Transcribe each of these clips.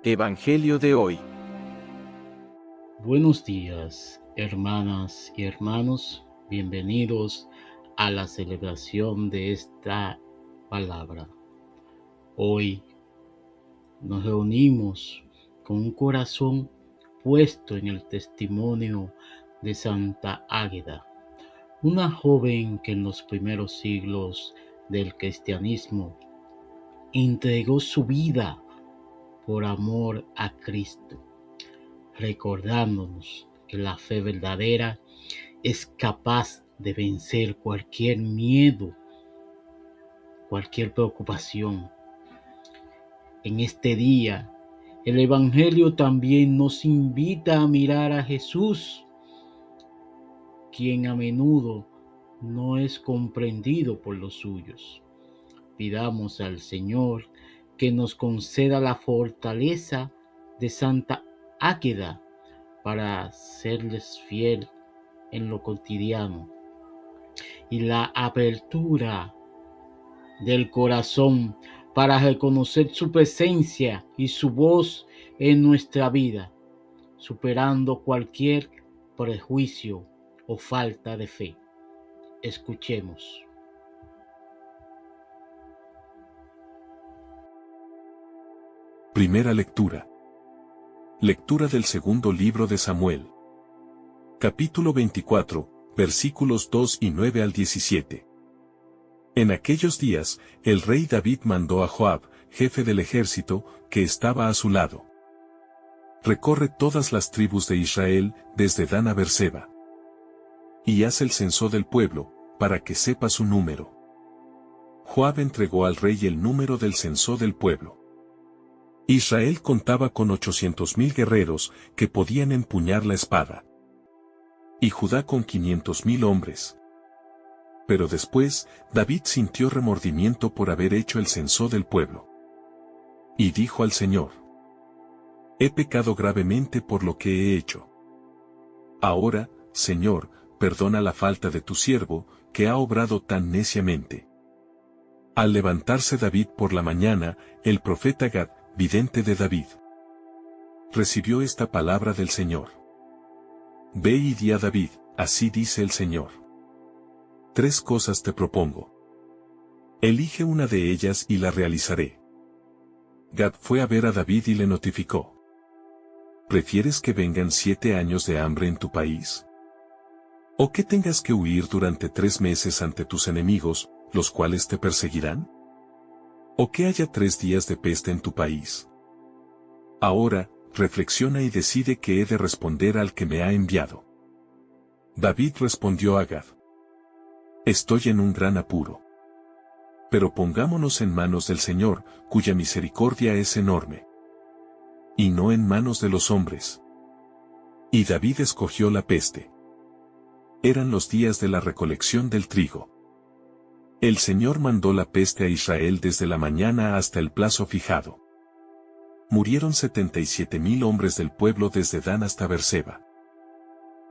Evangelio de hoy. Buenos días, hermanas y hermanos. Bienvenidos a la celebración de esta palabra. Hoy nos reunimos con un corazón puesto en el testimonio de Santa Águeda, una joven que en los primeros siglos del cristianismo entregó su vida por amor a Cristo, recordándonos que la fe verdadera es capaz de vencer cualquier miedo, cualquier preocupación. En este día, el Evangelio también nos invita a mirar a Jesús, quien a menudo no es comprendido por los suyos. Pidamos al Señor que nos conceda la fortaleza de Santa Águeda para serles fiel en lo cotidiano y la apertura del corazón para reconocer su presencia y su voz en nuestra vida, superando cualquier prejuicio o falta de fe. Escuchemos. Primera lectura. Lectura del segundo libro de Samuel. Capítulo 24, versículos 2 y 9 al 17. En aquellos días, el rey David mandó a Joab, jefe del ejército, que estaba a su lado. Recorre todas las tribus de Israel, desde Dan a Berseba. Y haz el censo del pueblo, para que sepa su número. Joab entregó al rey el número del censo del pueblo. Israel contaba con 800,000 guerreros, que podían empuñar la espada. Y Judá con 500,000 hombres. Pero después, David sintió remordimiento por haber hecho el censo del pueblo. Y dijo al Señor: He pecado gravemente por lo que he hecho. Ahora, Señor, perdona la falta de tu siervo, que ha obrado tan neciamente. Al levantarse David por la mañana, el profeta Gad, vidente de David, recibió esta palabra del Señor. Ve y di a David, así dice el Señor. 3 cosas te propongo. Elige una de ellas y la realizaré. Gad fue a ver a David y le notificó: ¿Prefieres que vengan 7 años de hambre en tu país? ¿O que tengas que huir durante 3 meses ante tus enemigos, los cuales te perseguirán? ¿O que haya 3 días de peste en tu país? Ahora, reflexiona y decide qué he de responder al que me ha enviado. David respondió a Gad: Estoy en un gran apuro. Pero pongámonos en manos del Señor, cuya misericordia es enorme. Y no en manos de los hombres. Y David escogió la peste. Eran los días de la recolección del trigo. El Señor mandó la peste a Israel desde la mañana hasta el plazo fijado. Murieron 77,000 hombres del pueblo desde Dan hasta Berseba.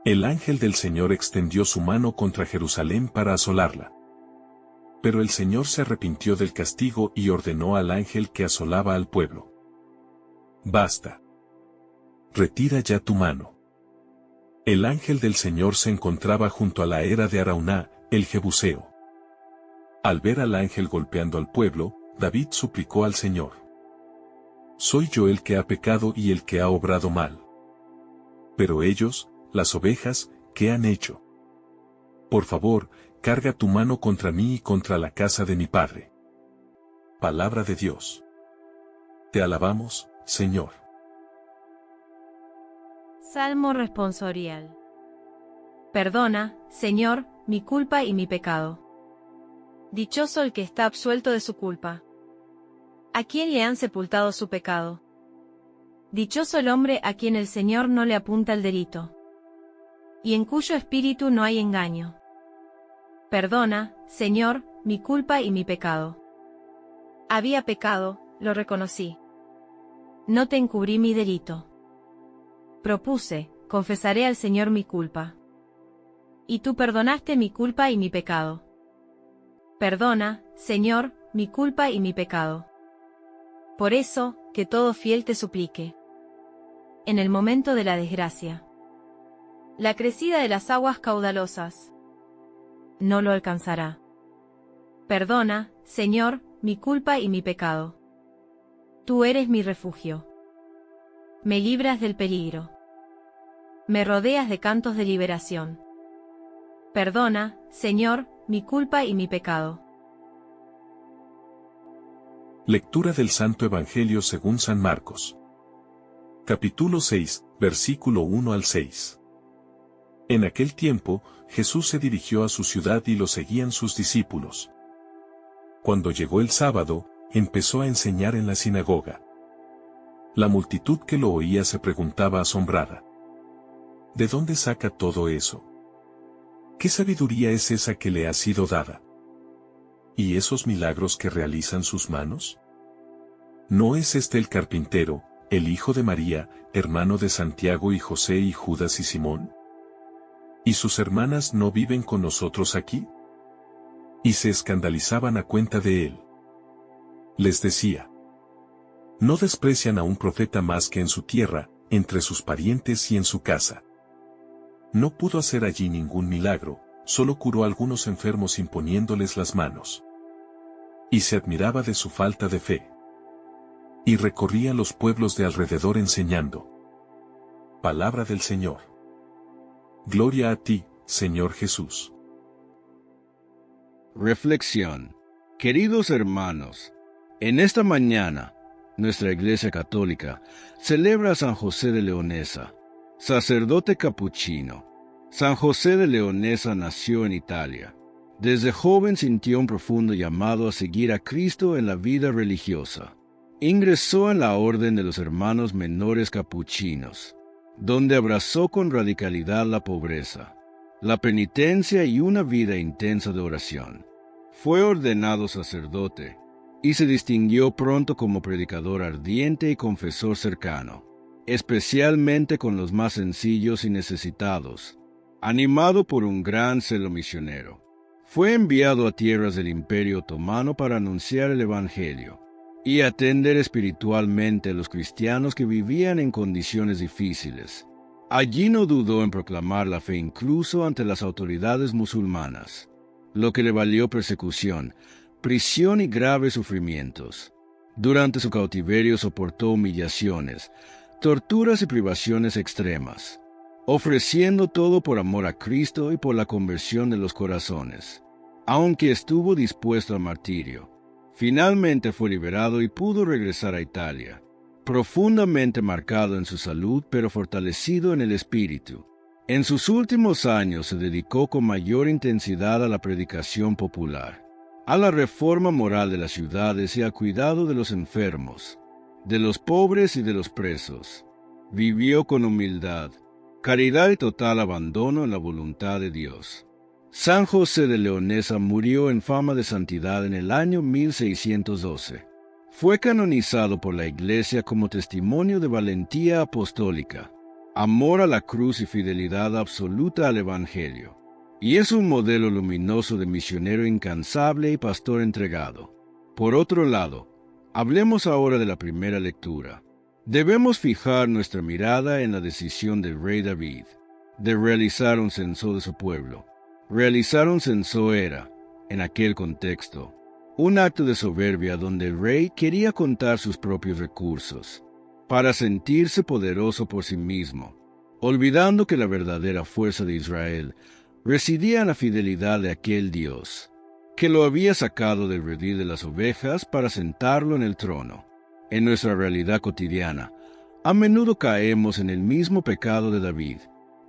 El ángel del Señor extendió su mano contra Jerusalén para asolarla. Pero el Señor se arrepintió del castigo y ordenó al ángel que asolaba al pueblo: Basta. Retira ya tu mano. El ángel del Señor se encontraba junto a la era de Arauná, el Jebuseo. Al ver al ángel golpeando al pueblo, David suplicó al Señor: Soy yo el que ha pecado y el que ha obrado mal. Pero ellos, las ovejas, ¿qué han hecho? Por favor, carga tu mano contra mí y contra la casa de mi padre. Palabra de Dios. Te alabamos, Señor. Salmo responsorial. Perdona, Señor, mi culpa y mi pecado. Dichoso el que está absuelto de su culpa. ¿A quién le han sepultado su pecado? Dichoso el hombre a quien el Señor no le apunta el delito, y en cuyo espíritu no hay engaño. Perdona, Señor, mi culpa y mi pecado. Había pecado, lo reconocí. No te encubrí mi delito. Propuse, confesaré al Señor mi culpa. Y tú perdonaste mi culpa y mi pecado. Perdona, Señor, mi culpa y mi pecado. Por eso, que todo fiel te suplique. En el momento de la desgracia. La crecida de las aguas caudalosas no lo alcanzará. Perdona, Señor, mi culpa y mi pecado. Tú eres mi refugio. Me libras del peligro. Me rodeas de cantos de liberación. Perdona, Señor, mi culpa y mi pecado. Lectura del Santo Evangelio según San Marcos. Capítulo 6, versículo 1 al 6. En aquel tiempo, Jesús se dirigió a su ciudad y lo seguían sus discípulos. Cuando llegó el sábado, empezó a enseñar en la sinagoga. La multitud que lo oía se preguntaba asombrada: ¿de dónde saca todo eso? ¿Qué sabiduría es esa que le ha sido dada? ¿Y esos milagros que realizan sus manos? ¿No es este el carpintero, el hijo de María, hermano de Santiago y José y Judas y Simón? ¿Y sus hermanas no viven con nosotros aquí? Y se escandalizaban a cuenta de él. Les decía: ¿no desprecian a un profeta más que en su tierra, entre sus parientes y en su casa? No pudo hacer allí ningún milagro, solo curó a algunos enfermos imponiéndoles las manos. Y se admiraba de su falta de fe. Y recorría los pueblos de alrededor enseñando. Palabra del Señor. Gloria a ti, Señor Jesús. Reflexión. Queridos hermanos, en esta mañana, nuestra Iglesia Católica celebra a San José de Leonesa, sacerdote capuchino. San José de Leonesa nació en Italia. Desde joven sintió un profundo llamado a seguir a Cristo en la vida religiosa. Ingresó en la Orden de los Hermanos Menores Capuchinos, donde abrazó con radicalidad la pobreza, la penitencia y una vida intensa de oración. Fue ordenado sacerdote y se distinguió pronto como predicador ardiente y confesor cercano, especialmente con los más sencillos y necesitados. Animado por un gran celo misionero, fue enviado a tierras del Imperio Otomano para anunciar el Evangelio y atender espiritualmente a los cristianos que vivían en condiciones difíciles. Allí no dudó en proclamar la fe incluso ante las autoridades musulmanas, lo que le valió persecución, prisión y graves sufrimientos. Durante su cautiverio soportó humillaciones, torturas y privaciones extremas, ofreciendo todo por amor a Cristo y por la conversión de los corazones. Aunque estuvo dispuesto al martirio, finalmente fue liberado y pudo regresar a Italia, profundamente marcado en su salud pero fortalecido en el espíritu. En sus últimos años se dedicó con mayor intensidad a la predicación popular, a la reforma moral de las ciudades y al cuidado de los enfermos, de los pobres y de los presos. Vivió con humildad, caridad y total abandono en la voluntad de Dios. San José de Leonesa murió en fama de santidad en el año 1612. Fue canonizado por la Iglesia como testimonio de valentía apostólica, amor a la cruz y fidelidad absoluta al Evangelio. Y es un modelo luminoso de misionero incansable y pastor entregado. Por otro lado, hablemos ahora de la primera lectura. Debemos fijar nuestra mirada en la decisión del rey David de realizar un censo de su pueblo. Realizar un censo era, en aquel contexto, un acto de soberbia donde el rey quería contar sus propios recursos, para sentirse poderoso por sí mismo, olvidando que la verdadera fuerza de Israel residía en la fidelidad de aquel Dios, que lo había sacado del redil de las ovejas para sentarlo en el trono. En nuestra realidad cotidiana, a menudo caemos en el mismo pecado de David,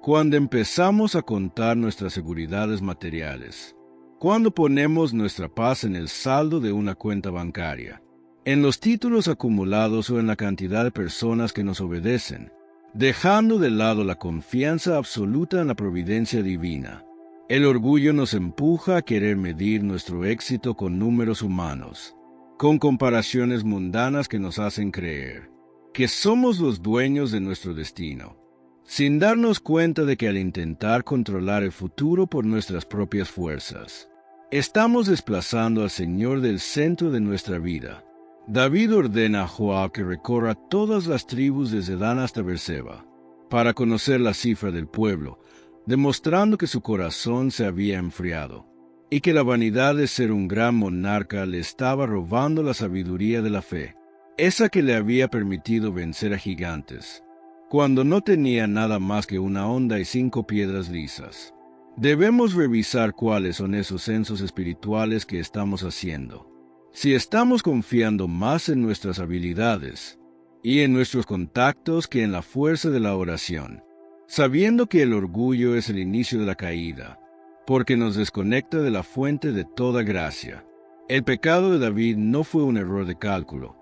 cuando empezamos a contar nuestras seguridades materiales, cuando ponemos nuestra paz en el saldo de una cuenta bancaria, en los títulos acumulados o en la cantidad de personas que nos obedecen, dejando de lado la confianza absoluta en la providencia divina. El orgullo nos empuja a querer medir nuestro éxito con números humanos, con comparaciones mundanas que nos hacen creer que somos los dueños de nuestro destino, sin darnos cuenta de que al intentar controlar el futuro por nuestras propias fuerzas, estamos desplazando al Señor del centro de nuestra vida. David ordena a Joab que recorra todas las tribus desde Dan hasta Beerseba, para conocer la cifra del pueblo, demostrando que su corazón se había enfriado, y que la vanidad de ser un gran monarca le estaba robando la sabiduría de la fe, esa que le había permitido vencer a gigantes, cuando no tenía nada más que una honda y 5 piedras lisas. Debemos revisar cuáles son esos censos espirituales que estamos haciendo. Si estamos confiando más en nuestras habilidades y en nuestros contactos que en la fuerza de la oración, sabiendo que el orgullo es el inicio de la caída, porque nos desconecta de la fuente de toda gracia. El pecado de David no fue un error de cálculo,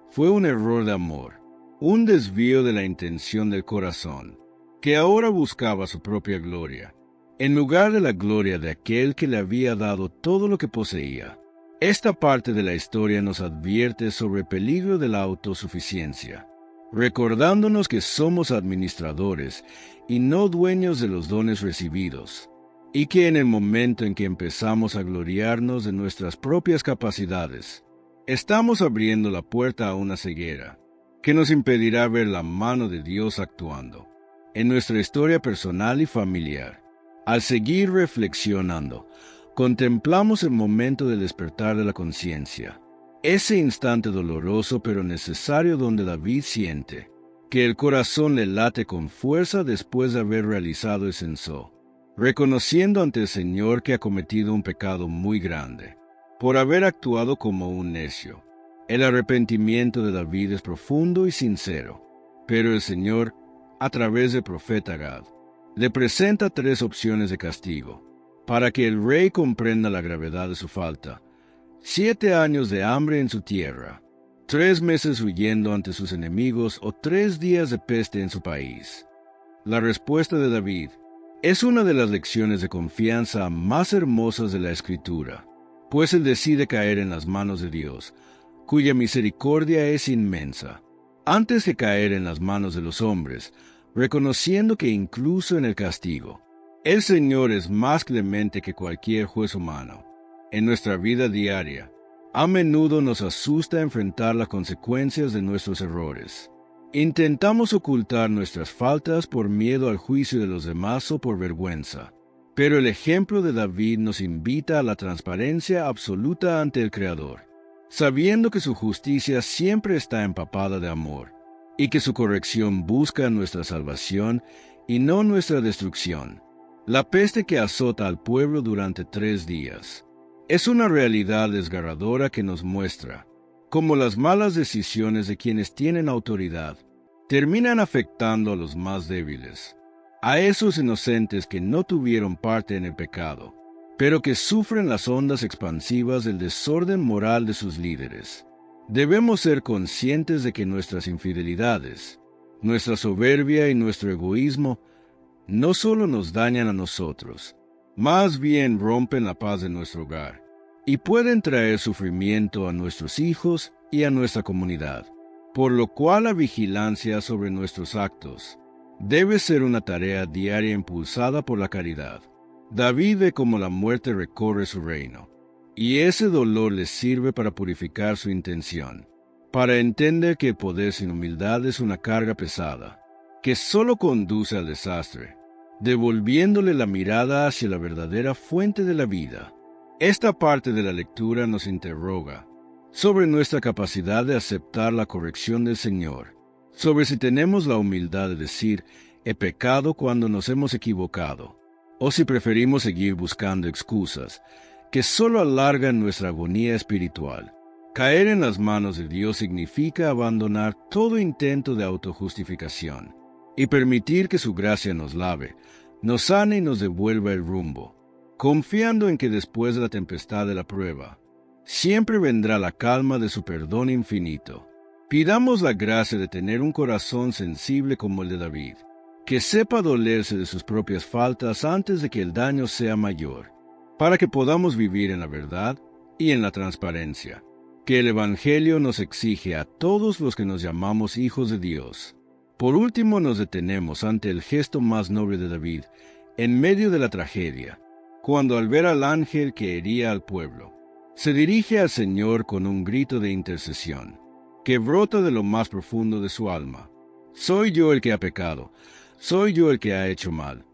fue un error de amor, un desvío de la intención del corazón, que ahora buscaba su propia gloria, en lugar de la gloria de aquel que le había dado todo lo que poseía. Esta parte de la historia nos advierte sobre el peligro de la autosuficiencia, recordándonos que somos administradores y no dueños de los dones recibidos, y que en el momento en que empezamos a gloriarnos de nuestras propias capacidades, estamos abriendo la puerta a una ceguera que nos impedirá ver la mano de Dios actuando en nuestra historia personal y familiar. Al seguir reflexionando, contemplamos el momento del despertar de la conciencia, ese instante doloroso pero necesario donde David siente que el corazón le late con fuerza después de haber realizado el censo, reconociendo ante el Señor que ha cometido un pecado muy grande, por haber actuado como un necio. El arrepentimiento de David es profundo y sincero, pero el Señor, a través del profeta Gad, le presenta 3 opciones de castigo, para que el rey comprenda la gravedad de su falta: 7 años de hambre en su tierra, 3 meses huyendo ante sus enemigos o 3 días de peste en su país. La respuesta de David es una de las lecciones de confianza más hermosas de la Escritura, pues él decide caer en las manos de Dios, cuya misericordia es inmensa, antes que caer en las manos de los hombres, reconociendo que incluso en el castigo, el Señor es más clemente que cualquier juez humano. En nuestra vida diaria, a menudo nos asusta enfrentar las consecuencias de nuestros errores. Intentamos ocultar nuestras faltas por miedo al juicio de los demás o por vergüenza, pero el ejemplo de David nos invita a la transparencia absoluta ante el Creador, sabiendo que su justicia siempre está empapada de amor, y que su corrección busca nuestra salvación y no nuestra destrucción. La peste que azota al pueblo durante 3 días es una realidad desgarradora que nos muestra cómo las malas decisiones de quienes tienen autoridad terminan afectando a los más débiles, a esos inocentes que no tuvieron parte en el pecado, pero que sufren las ondas expansivas del desorden moral de sus líderes. Debemos ser conscientes de que nuestras infidelidades, nuestra soberbia y nuestro egoísmo no solo nos dañan a nosotros, más bien rompen la paz de nuestro hogar y pueden traer sufrimiento a nuestros hijos y a nuestra comunidad, por lo cual la vigilancia sobre nuestros actos debe ser una tarea diaria impulsada por la caridad. David ve cómo la muerte recorre su reino, y ese dolor le sirve para purificar su intención, para entender que el poder sin humildad es una carga pesada, que solo conduce al desastre, devolviéndole la mirada hacia la verdadera fuente de la vida. Esta parte de la lectura nos interroga sobre nuestra capacidad de aceptar la corrección del Señor, sobre si tenemos la humildad de decir, he pecado cuando nos hemos equivocado, o si preferimos seguir buscando excusas que solo alargan nuestra agonía espiritual. Caer en las manos de Dios significa abandonar todo intento de autojustificación y permitir que su gracia nos lave, nos sane y nos devuelva el rumbo, confiando en que después de la tempestad de la prueba, siempre vendrá la calma de su perdón infinito. Pidamos la gracia de tener un corazón sensible como el de David, que sepa dolerse de sus propias faltas antes de que el daño sea mayor, para que podamos vivir en la verdad y en la transparencia que el Evangelio nos exige a todos los que nos llamamos hijos de Dios. Por último, nos detenemos ante el gesto más noble de David en medio de la tragedia, cuando al ver al ángel que hería al pueblo, Se dirige al Señor con un grito de intercesión, que brota de lo más profundo de su alma. Soy yo el que ha pecado, soy yo el que ha hecho mal.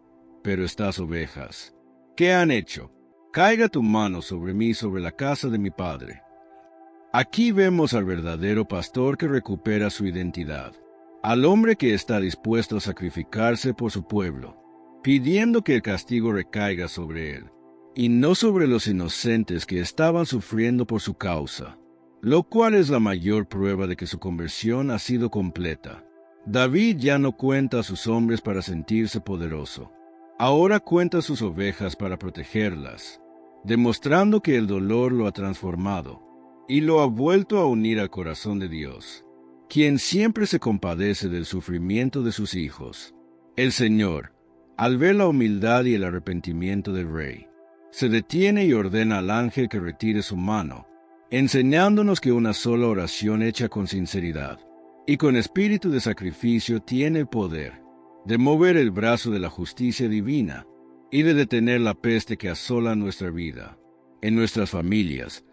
Pero estas ovejas, ¿qué han hecho? Caiga tu mano sobre mí, sobre la casa de mi padre. Aquí vemos al verdadero pastor que recupera su identidad, al hombre que está dispuesto a sacrificarse por su pueblo, pidiendo que el castigo recaiga sobre él, y no sobre los inocentes que estaban sufriendo por su causa, lo cual es la mayor prueba de que su conversión ha sido completa. David ya no cuenta a sus hombres para sentirse poderoso. Ahora cuenta sus ovejas para protegerlas, demostrando que el dolor lo ha transformado y lo ha vuelto a unir al corazón de Dios, quien siempre se compadece del sufrimiento de sus hijos. El Señor, al ver la humildad y el arrepentimiento del rey, se detiene y ordena al ángel que retire su mano, enseñándonos que una sola oración hecha con sinceridad y con espíritu de sacrificio tiene el poder de mover el brazo de la justicia divina y de detener la peste que asola nuestra vida. En nuestras familias,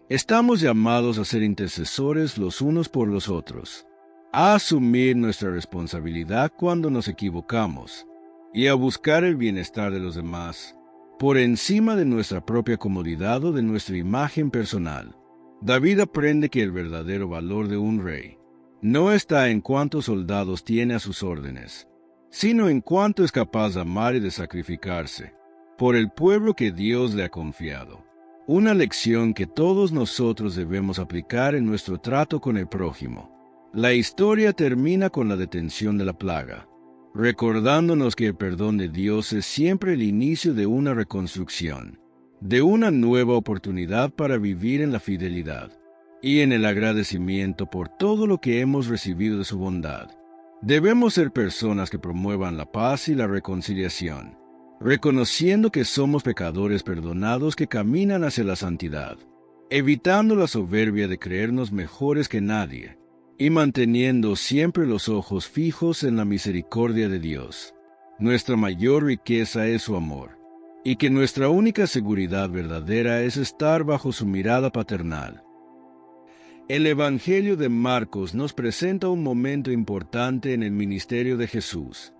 estamos llamados a ser intercesores los unos por los otros, a asumir nuestra responsabilidad cuando nos equivocamos y a buscar el bienestar de los demás, por encima de nuestra propia comodidad o de nuestra imagen personal. David aprende que el verdadero valor de un rey no está en cuántos soldados tiene a sus órdenes, sino en cuánto es capaz de amar y de sacrificarse por el pueblo que Dios le ha confiado. Una lección que todos nosotros debemos aplicar en nuestro trato con el prójimo. La historia termina con la detención de la plaga, recordándonos que el perdón de Dios es siempre el inicio de una reconstrucción, de una nueva oportunidad para vivir en la fidelidad y en el agradecimiento por todo lo que hemos recibido de su bondad. Debemos ser personas que promuevan la paz y la reconciliación, reconociendo que somos pecadores perdonados que caminan hacia la santidad, evitando la soberbia de creernos mejores que nadie, y manteniendo siempre los ojos fijos en la misericordia de Dios. Nuestra mayor riqueza es su amor, y que nuestra única seguridad verdadera es estar bajo su mirada paternal. El Evangelio de Marcos nos presenta un momento importante en el ministerio de Jesús,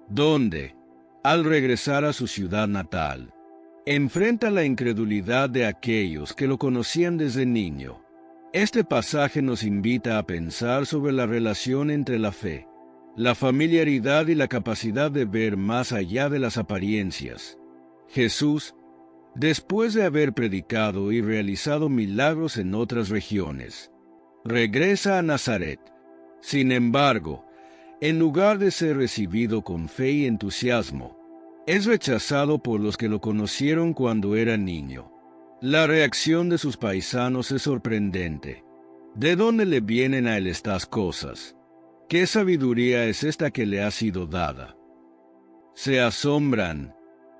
donde, al regresar a su ciudad natal, enfrenta la incredulidad de aquellos que lo conocían desde niño. Este pasaje nos invita a pensar sobre la relación entre la fe, la familiaridad y la capacidad de ver más allá de las apariencias. Jesús, después de haber predicado y realizado milagros en otras regiones, regresa a Nazaret. Sin embargo, en lugar de ser recibido con fe y entusiasmo, es rechazado por los que lo conocieron cuando era niño. La reacción de sus paisanos es sorprendente. ¿De dónde le vienen a él estas cosas? ¿Qué sabiduría es esta que le ha sido dada? Se asombran,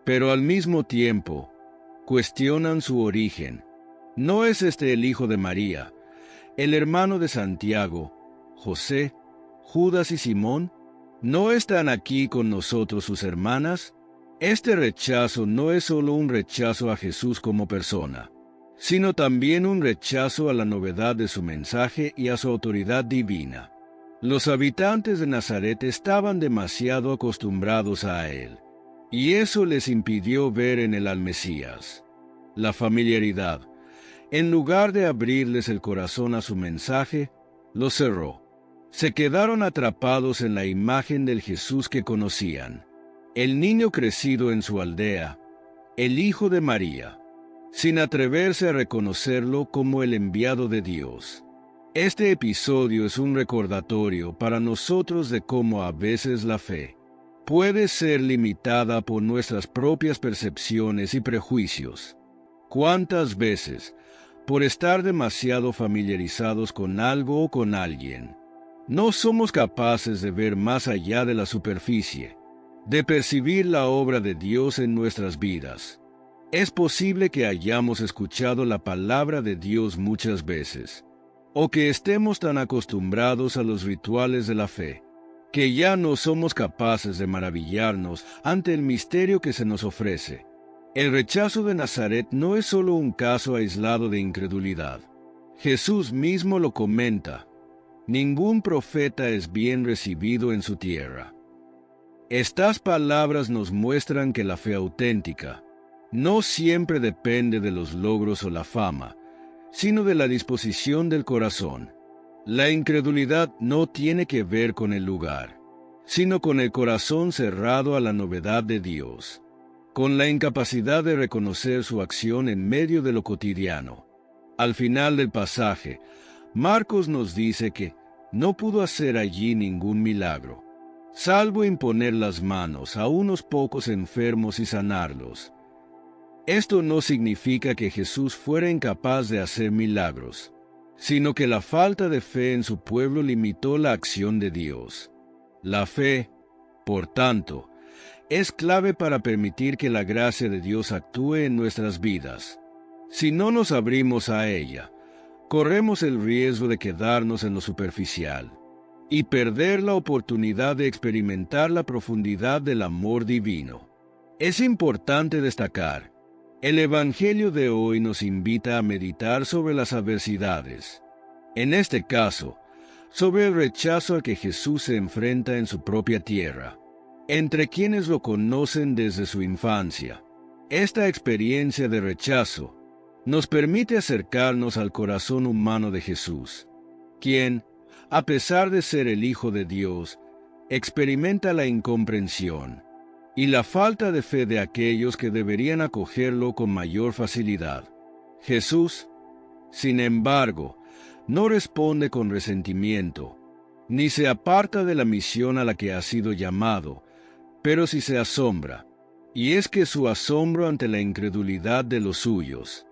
pero al mismo tiempo cuestionan su origen. ¿No es este el hijo de María, el hermano de Santiago, José, Judas y Simón? ¿No están aquí con nosotros sus hermanas? Este rechazo no es solo un rechazo a Jesús como persona, sino también un rechazo a la novedad de su mensaje y a su autoridad divina. Los habitantes de Nazaret estaban demasiado acostumbrados a él, y eso les impidió ver en él al Mesías. La familiaridad, en lugar de abrirles el corazón a su mensaje, lo cerró. Se quedaron atrapados en la imagen del Jesús que conocían, el niño crecido en su aldea, el hijo de María, sin atreverse a reconocerlo como el enviado de Dios. Este episodio es un recordatorio para nosotros de cómo a veces la fe puede ser limitada por nuestras propias percepciones y prejuicios. ¿Cuántas veces, por estar demasiado familiarizados con algo o con alguien, no somos capaces de ver más allá de la superficie, de percibir la obra de Dios en nuestras vidas? Es posible que hayamos escuchado la palabra de Dios muchas veces, o que estemos tan acostumbrados a los rituales de la fe, que ya no somos capaces de maravillarnos ante el misterio que se nos ofrece. El rechazo de Nazaret no es solo un caso aislado de incredulidad. Jesús mismo lo comenta: ningún profeta es bien recibido en su tierra. Estas palabras nos muestran que la fe auténtica no siempre depende de los logros o la fama, sino de la disposición del corazón. La incredulidad no tiene que ver con el lugar, sino con el corazón cerrado a la novedad de Dios, con la incapacidad de reconocer su acción en medio de lo cotidiano. Al final del pasaje, Marcos nos dice que no pudo hacer allí ningún milagro, salvo imponer las manos a unos pocos enfermos y sanarlos. Esto no significa que Jesús fuera incapaz de hacer milagros, sino que la falta de fe en su pueblo limitó la acción de Dios. La fe, por tanto, es clave para permitir que la gracia de Dios actúe en nuestras vidas. Si no nos abrimos a ella, corremos el riesgo de quedarnos en lo superficial y perder la oportunidad de experimentar la profundidad del amor divino. Es importante destacar: el Evangelio de hoy nos invita a meditar sobre las adversidades, en este caso, sobre el rechazo al que Jesús se enfrenta en su propia tierra, entre quienes lo conocen desde su infancia. Esta experiencia de rechazo nos permite acercarnos al corazón humano de Jesús, quien, a pesar de ser el Hijo de Dios, experimenta la incomprensión y la falta de fe de aquellos que deberían acogerlo con mayor facilidad. Jesús, sin embargo, no responde con resentimiento, ni se aparta de la misión a la que ha sido llamado, pero sí se asombra, y es que su asombro ante la incredulidad de los suyos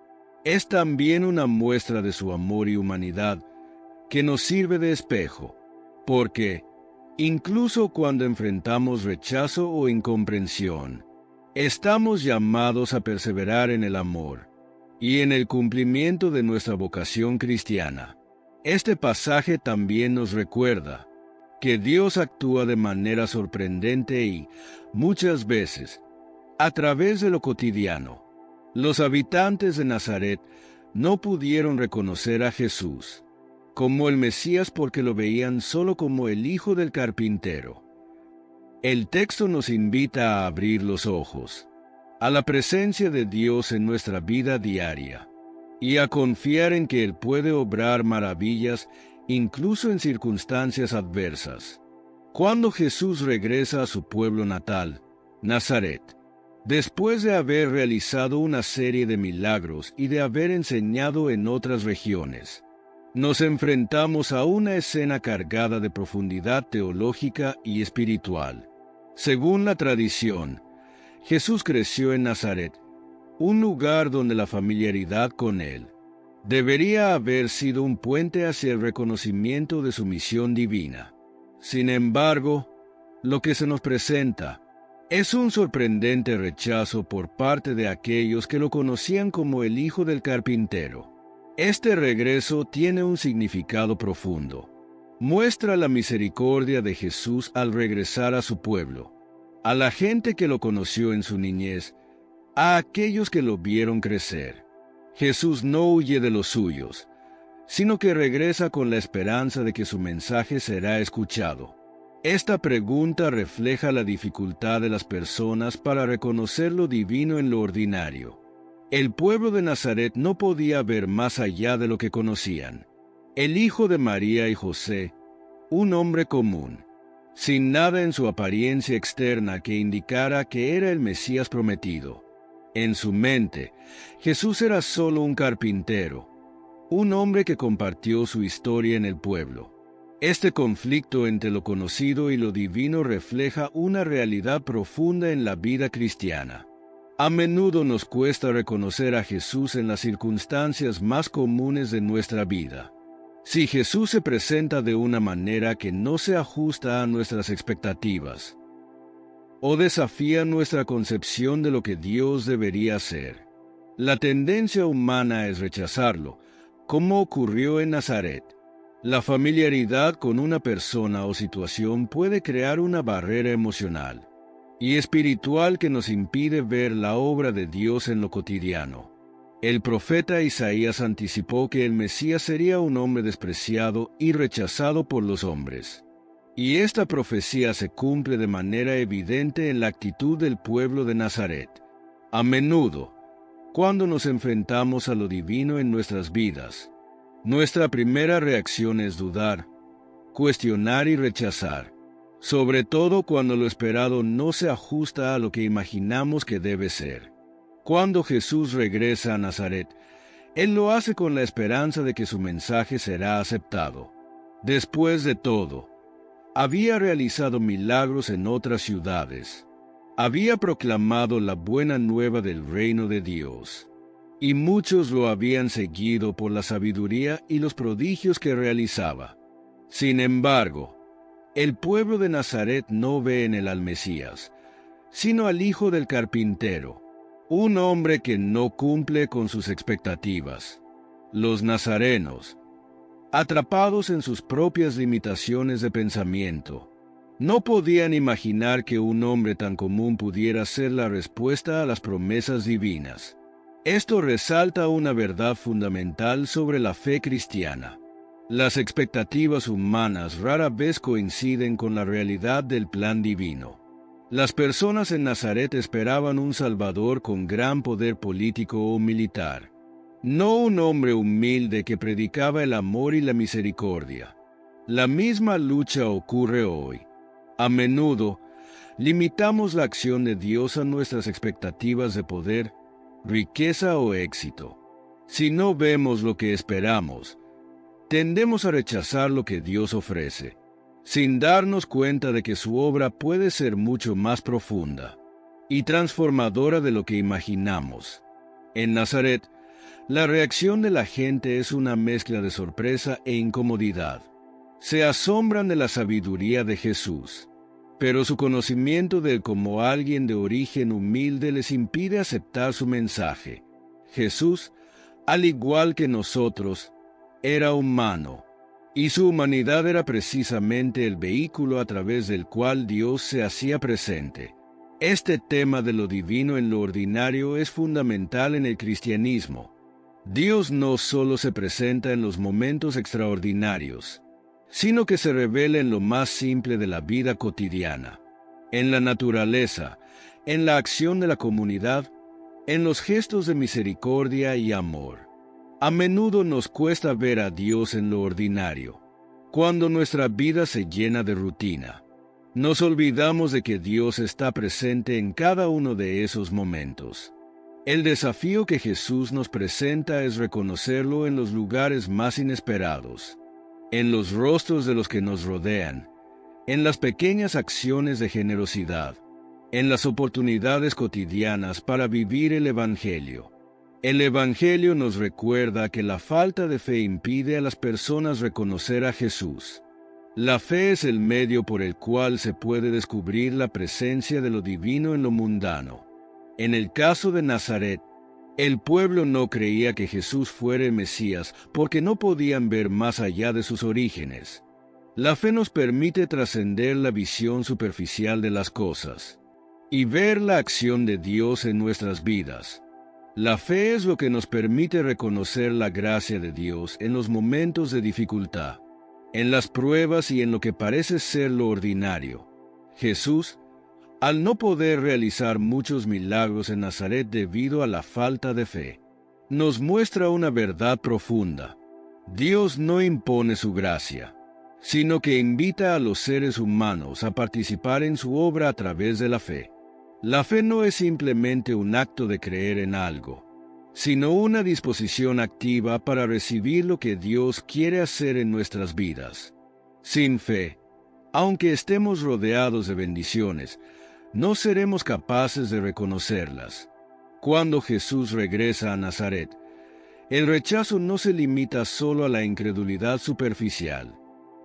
es también una muestra de su amor y humanidad que nos sirve de espejo, porque, incluso cuando enfrentamos rechazo o incomprensión, estamos llamados a perseverar en el amor y en el cumplimiento de nuestra vocación cristiana. Este pasaje también nos recuerda que Dios actúa de manera sorprendente y, muchas veces, a través de lo cotidiano. Los habitantes de Nazaret no pudieron reconocer a Jesús como el Mesías porque lo veían solo como el hijo del carpintero. El texto nos invita a abrir los ojos a la presencia de Dios en nuestra vida diaria y a confiar en que Él puede obrar maravillas incluso en circunstancias adversas. Cuando Jesús regresa a su pueblo natal, Nazaret, después de haber realizado una serie de milagros y de haber enseñado en otras regiones, nos enfrentamos a una escena cargada de profundidad teológica y espiritual. Según la tradición, Jesús creció en Nazaret, un lugar donde la familiaridad con Él debería haber sido un puente hacia el reconocimiento de su misión divina. Sin embargo, lo que se nos presenta es un sorprendente rechazo por parte de aquellos que lo conocían como el hijo del carpintero. Este regreso tiene un significado profundo. Muestra la misericordia de Jesús al regresar a su pueblo, a la gente que lo conoció en su niñez, a aquellos que lo vieron crecer. Jesús no huye de los suyos, sino que regresa con la esperanza de que su mensaje será escuchado. Esta pregunta refleja la dificultad de las personas para reconocer lo divino en lo ordinario. El pueblo de Nazaret no podía ver más allá de lo que conocían. El hijo de María y José, un hombre común, sin nada en su apariencia externa que indicara que era el Mesías prometido. En su mente, Jesús era solo un carpintero, un hombre que compartió su historia en el pueblo. Este conflicto entre lo conocido y lo divino refleja una realidad profunda en la vida cristiana. A menudo nos cuesta reconocer a Jesús en las circunstancias más comunes de nuestra vida. Si Jesús se presenta de una manera que no se ajusta a nuestras expectativas, o desafía nuestra concepción de lo que Dios debería ser, la tendencia humana es rechazarlo, como ocurrió en Nazaret. La familiaridad con una persona o situación puede crear una barrera emocional, y espiritual que nos impide ver la obra de Dios en lo cotidiano. El profeta Isaías anticipó que el Mesías sería un hombre despreciado y rechazado por los hombres. Y esta profecía se cumple de manera evidente en la actitud del pueblo de Nazaret. A menudo, cuando nos enfrentamos a lo divino en nuestras vidas, nuestra primera reacción es dudar, cuestionar y rechazar, sobre todo cuando lo esperado no se ajusta a lo que imaginamos que debe ser. Cuando Jesús regresa a Nazaret, Él lo hace con la esperanza de que su mensaje será aceptado. Después de todo, había realizado milagros en otras ciudades. Había proclamado la buena nueva del reino de Dios, y muchos lo habían seguido por la sabiduría y los prodigios que realizaba. Sin embargo, el pueblo de Nazaret no ve en él al Mesías, sino al hijo del carpintero, un hombre que no cumple con sus expectativas. Los nazarenos, atrapados en sus propias limitaciones de pensamiento, no podían imaginar que un hombre tan común pudiera ser la respuesta a las promesas divinas. Esto resalta una verdad fundamental sobre la fe cristiana. Las expectativas humanas rara vez coinciden con la realidad del plan divino. Las personas en Nazaret esperaban un Salvador con gran poder político o militar, no un hombre humilde que predicaba el amor y la misericordia. La misma lucha ocurre hoy. A menudo, limitamos la acción de Dios a nuestras expectativas de poder, riqueza o éxito. Si no vemos lo que esperamos, tendemos a rechazar lo que Dios ofrece, sin darnos cuenta de que su obra puede ser mucho más profunda y transformadora de lo que imaginamos. En Nazaret, la reacción de la gente es una mezcla de sorpresa e incomodidad. Se asombran de la sabiduría de Jesús, pero su conocimiento de él como alguien de origen humilde les impide aceptar su mensaje. Jesús, al igual que nosotros, era humano, y su humanidad era precisamente el vehículo a través del cual Dios se hacía presente. Este tema de lo divino en lo ordinario es fundamental en el cristianismo. Dios no solo se presenta en los momentos extraordinarios, sino que se revela en lo más simple de la vida cotidiana, en la naturaleza, en la acción de la comunidad, en los gestos de misericordia y amor. A menudo nos cuesta ver a Dios en lo ordinario. Cuando nuestra vida se llena de rutina, nos olvidamos de que Dios está presente en cada uno de esos momentos. El desafío que Jesús nos presenta es reconocerlo en los lugares más inesperados, en los rostros de los que nos rodean, en las pequeñas acciones de generosidad, en las oportunidades cotidianas para vivir el Evangelio. El Evangelio nos recuerda que la falta de fe impide a las personas reconocer a Jesús. La fe es el medio por el cual se puede descubrir la presencia de lo divino en lo mundano. En el caso de Nazaret, el pueblo no creía que Jesús fuera el Mesías porque no podían ver más allá de sus orígenes. La fe nos permite trascender la visión superficial de las cosas y ver la acción de Dios en nuestras vidas. La fe es lo que nos permite reconocer la gracia de Dios en los momentos de dificultad, en las pruebas y en lo que parece ser lo ordinario. Jesús, al no poder realizar muchos milagros en Nazaret debido a la falta de fe, nos muestra una verdad profunda. Dios no impone su gracia, sino que invita a los seres humanos a participar en su obra a través de la fe. La fe no es simplemente un acto de creer en algo, sino una disposición activa para recibir lo que Dios quiere hacer en nuestras vidas. Sin fe, aunque estemos rodeados de bendiciones, no seremos capaces de reconocerlas. Cuando Jesús regresa a Nazaret, el rechazo no se limita solo a la incredulidad superficial.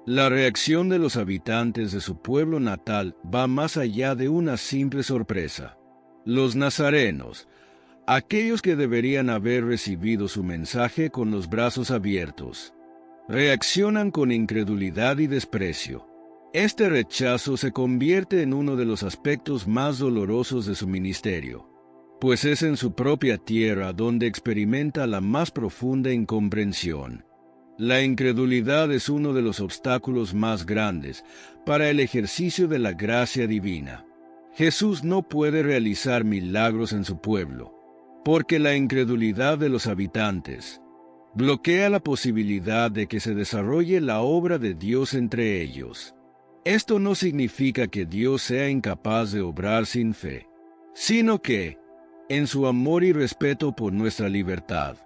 La reacción de los habitantes de su pueblo natal va más allá de una simple sorpresa. Los nazarenos, aquellos que deberían haber recibido su mensaje con los brazos abiertos, reaccionan con incredulidad y desprecio. Este rechazo se convierte en uno de los aspectos más dolorosos de su ministerio, pues es en su propia tierra donde experimenta la más profunda incomprensión. La incredulidad es uno de los obstáculos más grandes para el ejercicio de la gracia divina. Jesús no puede realizar milagros en su pueblo, porque la incredulidad de los habitantes bloquea la posibilidad de que se desarrolle la obra de Dios entre ellos. Esto no significa que Dios sea incapaz de obrar sin fe, sino que, en su amor y respeto por nuestra libertad,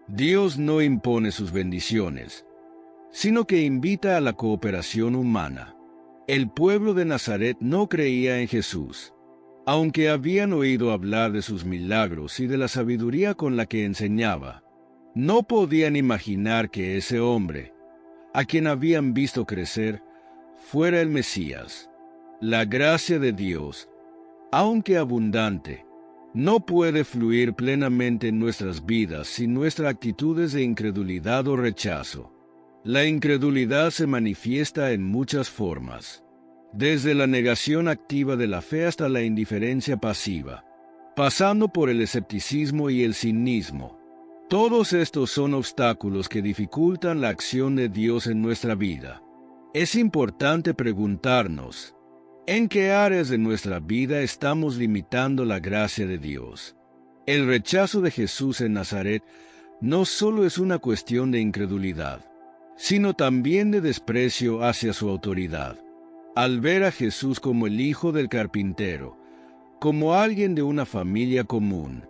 Dios no impone sus bendiciones, sino que invita a la cooperación humana. El pueblo de Nazaret no creía en Jesús, aunque habían oído hablar de sus milagros y de la sabiduría con la que enseñaba. No podían imaginar que ese hombre, a quien habían visto crecer, fuera el Mesías. La gracia de Dios, aunque abundante, no puede fluir plenamente en nuestras vidas sin nuestras actitudes de incredulidad o rechazo. La incredulidad se manifiesta en muchas formas, desde la negación activa de la fe hasta la indiferencia pasiva, pasando por el escepticismo y el cinismo. Todos estos son obstáculos que dificultan la acción de Dios en nuestra vida. Es importante preguntarnos, ¿en qué áreas de nuestra vida estamos limitando la gracia de Dios? El rechazo de Jesús en Nazaret no solo es una cuestión de incredulidad, sino también de desprecio hacia su autoridad. Al ver a Jesús como el hijo del carpintero, como alguien de una familia común,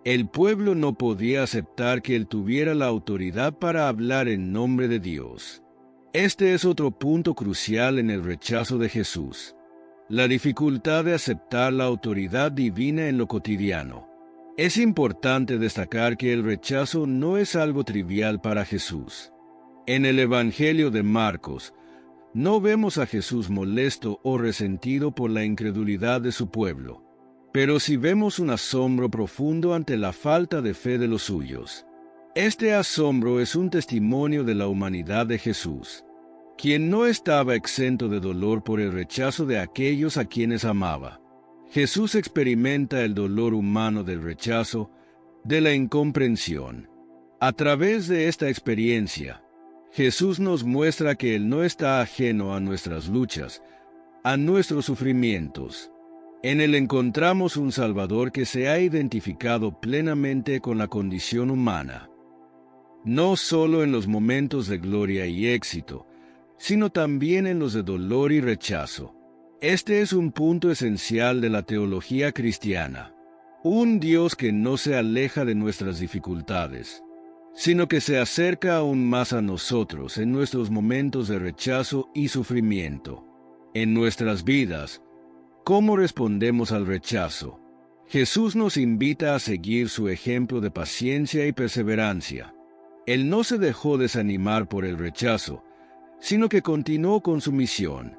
el pueblo no podía aceptar que él tuviera la autoridad para hablar en nombre de Dios. Este es otro punto crucial en el rechazo de Jesús: la dificultad de aceptar la autoridad divina en lo cotidiano. Es importante destacar que el rechazo no es algo trivial para Jesús. En el Evangelio de Marcos, no vemos a Jesús molesto o resentido por la incredulidad de su pueblo, pero sí vemos un asombro profundo ante la falta de fe de los suyos. Este asombro es un testimonio de la humanidad de Jesús, quien no estaba exento de dolor por el rechazo de aquellos a quienes amaba. Jesús experimenta el dolor humano del rechazo, de la incomprensión. A través de esta experiencia, Jesús nos muestra que Él no está ajeno a nuestras luchas, a nuestros sufrimientos. En Él encontramos un Salvador que se ha identificado plenamente con la condición humana, no solo en los momentos de gloria y éxito, sino también en los de dolor y rechazo. Este es un punto esencial de la teología cristiana: un Dios que no se aleja de nuestras dificultades, sino que se acerca aún más a nosotros en nuestros momentos de rechazo y sufrimiento. En nuestras vidas, ¿cómo respondemos al rechazo? Jesús nos invita a seguir su ejemplo de paciencia y perseverancia. Él no se dejó desanimar por el rechazo, sino que continuó con su misión.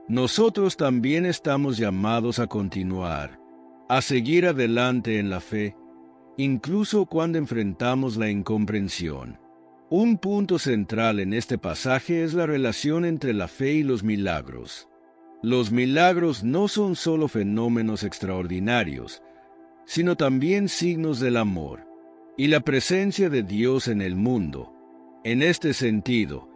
Nosotros también estamos llamados a continuar, a seguir adelante en la fe, incluso cuando enfrentamos la incomprensión. Un punto central en este pasaje es la relación entre la fe y los milagros. Los milagros no son solo fenómenos extraordinarios, sino también signos del amor y la presencia de Dios en el mundo. En este sentido,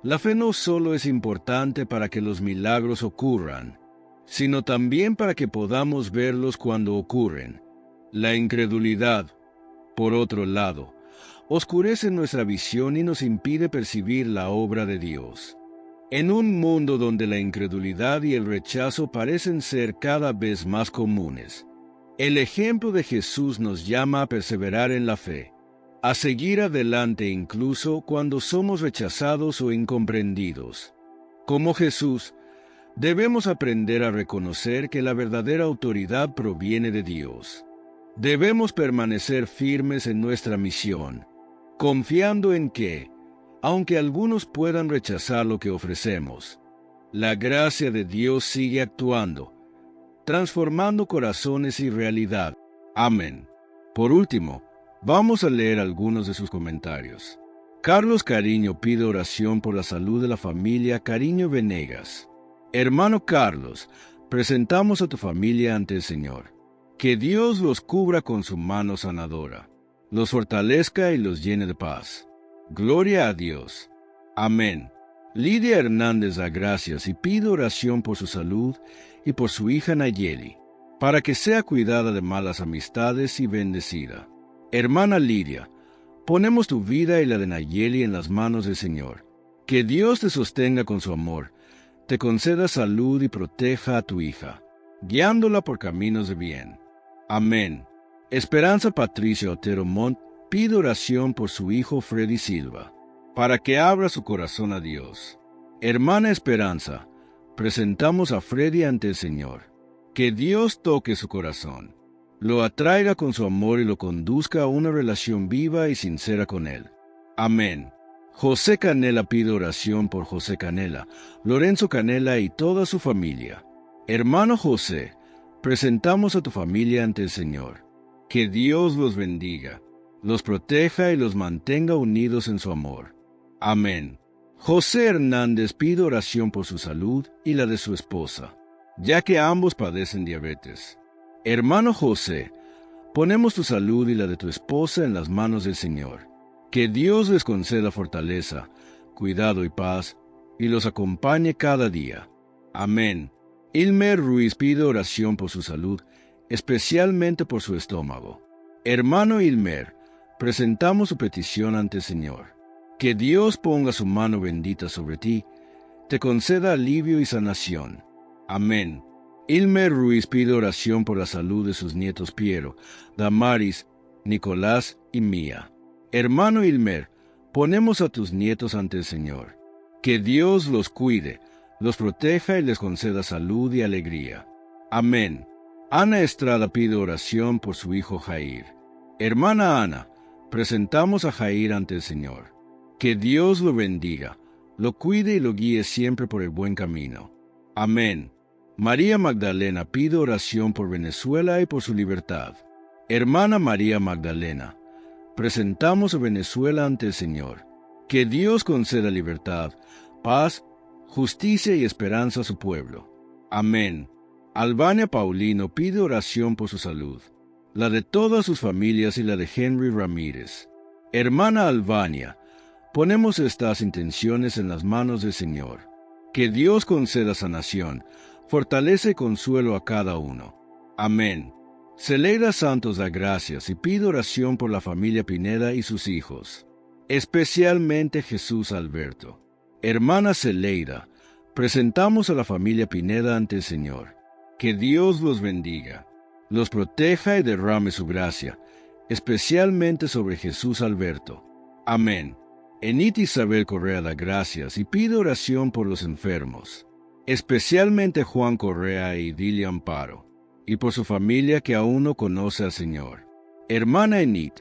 la fe no solo es importante para que los milagros ocurran, sino también para que podamos verlos cuando ocurren. La incredulidad, por otro lado, oscurece nuestra visión y nos impide percibir la obra de Dios. En un mundo donde la incredulidad y el rechazo parecen ser cada vez más comunes, el ejemplo de Jesús nos llama a perseverar en la fe, a seguir adelante incluso cuando somos rechazados o incomprendidos. Como Jesús, debemos aprender a reconocer que la verdadera autoridad proviene de Dios. Debemos permanecer firmes en nuestra misión, confiando en que, aunque algunos puedan rechazar lo que ofrecemos, la gracia de Dios sigue actuando, transformando corazones y realidad. Amén. Por último, vamos a leer algunos de sus comentarios. Carlos Cariño pide oración por la salud de la familia Cariño Venegas. Hermano Carlos, presentamos a tu familia ante el Señor. Que Dios los cubra con su mano sanadora, los fortalezca y los llene de paz. Gloria a Dios. Amén. Lidia Hernández da gracias y pide oración por su salud y por su hija Nayeli, para que sea cuidada de malas amistades y bendecida. Hermana Lidia, ponemos tu vida y la de Nayeli en las manos del Señor. Que Dios te sostenga con su amor, te conceda salud y proteja a tu hija, guiándola por caminos de bien. Amén. Esperanza Patricia Otero Montt pide oración por su hijo Freddy Silva, para que abra su corazón a Dios. Hermana Esperanza, presentamos a Freddy ante el Señor. Que Dios toque su corazón, lo atraiga con su amor y lo conduzca a una relación viva y sincera con Él. Amén. José Canela pide oración por José Canela, Lorenzo Canela y toda su familia. Hermano José, presentamos a tu familia ante el Señor. Que Dios los bendiga, los proteja y los mantenga unidos en su amor. Amén. José Hernández pide oración por su salud y la de su esposa, ya que ambos padecen diabetes. Hermano José, ponemos tu salud y la de tu esposa en las manos del Señor. Que Dios les conceda fortaleza, cuidado y paz, y los acompañe cada día. Amén. Ilmer Ruiz pide oración por su salud, especialmente por su estómago. Hermano Ilmer, presentamos su petición ante el Señor. Que Dios ponga su mano bendita sobre ti, te conceda alivio y sanación. Amén. Ilmer Ruiz pide oración por la salud de sus nietos Piero, Damaris, Nicolás y Mía. Hermano Ilmer, ponemos a tus nietos ante el Señor. Que Dios los cuide, los proteja y les conceda salud y alegría. Amén. Ana Estrada pide oración por su hijo Jair. Hermana Ana, presentamos a Jair ante el Señor. Que Dios lo bendiga, lo cuide y lo guíe siempre por el buen camino. Amén. María Magdalena pide oración por Venezuela y por su libertad. Hermana María Magdalena, presentamos a Venezuela ante el Señor. Que Dios conceda libertad, paz, justicia y esperanza a su pueblo. Amén. Albania Paulino pide oración por su salud, la de todas sus familias y la de Henry Ramírez. Hermana Albania, ponemos estas intenciones en las manos del Señor. Que Dios conceda sanación, fortalece y consuelo a cada uno. Amén. Celeira Santos da gracias y pide oración por la familia Pineda y sus hijos, especialmente Jesús Alberto. Hermana Celeira, presentamos a la familia Pineda ante el Señor. Que Dios los bendiga, los proteja y derrame su gracia, especialmente sobre Jesús Alberto. Amén. Enid Isabel Correa da gracias y pide oración por los enfermos, especialmente Juan Correa y Dilia Amparo, y por su familia que aún no conoce al Señor. Hermana Enid,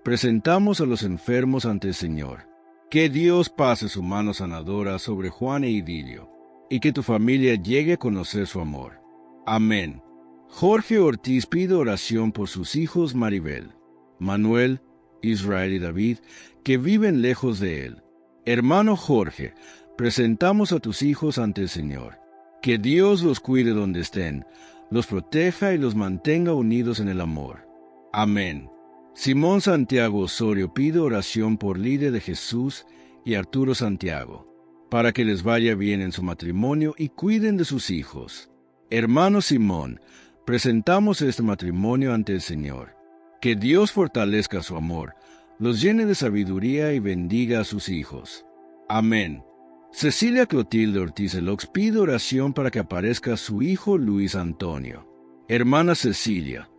presentamos a los enfermos ante el Señor. Que Dios pase su mano sanadora sobre Juan e Idilio, y que tu familia llegue a conocer su amor. Amén. Jorge Ortiz pide oración por sus hijos Maribel, Manuel, Israel y David, que viven lejos de él. Hermano Jorge, presentamos a tus hijos ante el Señor. Que Dios los cuide donde estén, los proteja y los mantenga unidos en el amor. Amén. Simón Santiago Osorio pide oración por Lidia de Jesús y Arturo Santiago, para que les vaya bien en su matrimonio y cuiden de sus hijos. Hermano Simón, presentamos este matrimonio ante el Señor. Que Dios fortalezca su amor, los llene de sabiduría y bendiga a sus hijos. Amén. Cecilia Clotilde Ortiz Elox pide oración para que aparezca su hijo Luis Antonio. Hermana Cecilia,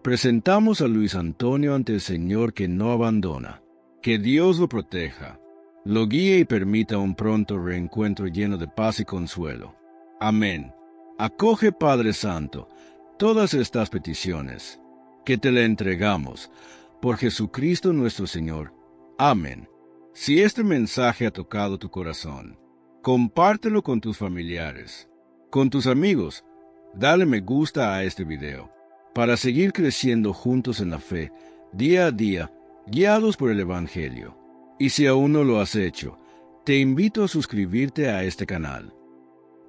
presentamos a Luis Antonio ante el Señor que no abandona. Que Dios lo proteja, lo guíe y permita un pronto reencuentro lleno de paz y consuelo. Amén. Acoge, Padre Santo, todas estas peticiones, que te le entregamos, por Jesucristo nuestro Señor. Amén. Si este mensaje ha tocado tu corazón, compártelo con tus familiares, con tus amigos, dale me gusta a este video, para seguir creciendo juntos en la fe, día a día, guiados por el Evangelio. Y si aún no lo has hecho, te invito a suscribirte a este canal.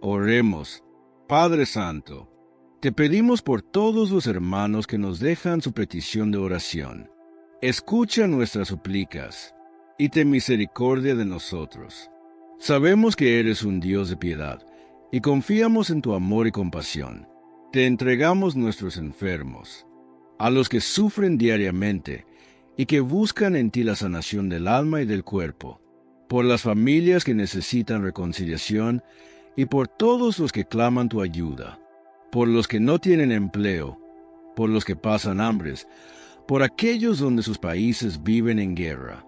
Oremos. Padre Santo, te pedimos por todos los hermanos que nos dejan su petición de oración. Escucha nuestras súplicas y ten misericordia de nosotros. Sabemos que eres un Dios de piedad y confiamos en tu amor y compasión. Te entregamos nuestros enfermos, a los que sufren diariamente y que buscan en ti la sanación del alma y del cuerpo, por las familias que necesitan reconciliación y por todos los que claman tu ayuda, por los que no tienen empleo, por los que pasan hambres, por aquellos donde sus países viven en guerra.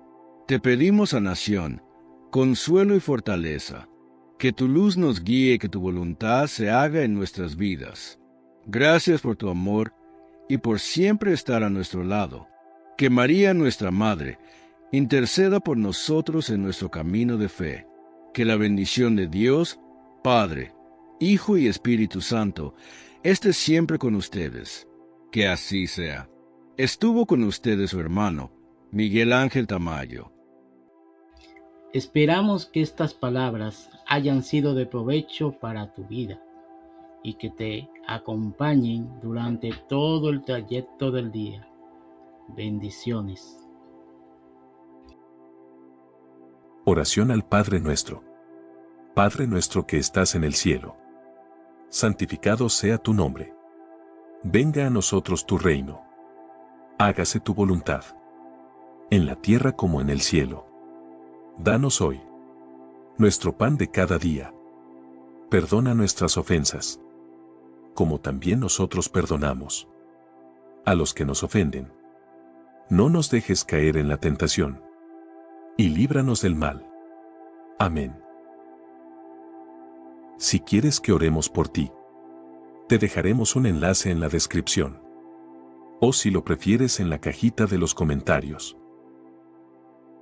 Te pedimos sanación, consuelo y fortaleza, que tu luz nos guíe y que tu voluntad se haga en nuestras vidas. Gracias por tu amor y por siempre estar a nuestro lado. Que María, nuestra Madre, interceda por nosotros en nuestro camino de fe. Que la bendición de Dios, Padre, Hijo y Espíritu Santo, esté siempre con ustedes. Que así sea. Estuvo con ustedes su hermano, Miguel Ángel Tamayo. Esperamos que estas palabras hayan sido de provecho para tu vida y que te acompañen durante todo el trayecto del día. Bendiciones. Oración al Padre Nuestro. Padre nuestro que estás en el cielo, santificado sea tu nombre. Venga a nosotros tu reino. Hágase tu voluntad, en la tierra como en el cielo. Danos hoy nuestro pan de cada día. Perdona nuestras ofensas, como también nosotros perdonamos a los que nos ofenden. No nos dejes caer en la tentación, y líbranos del mal. Amén. Si quieres que oremos por ti, te dejaremos un enlace en la descripción, o si lo prefieres en la cajita de los comentarios.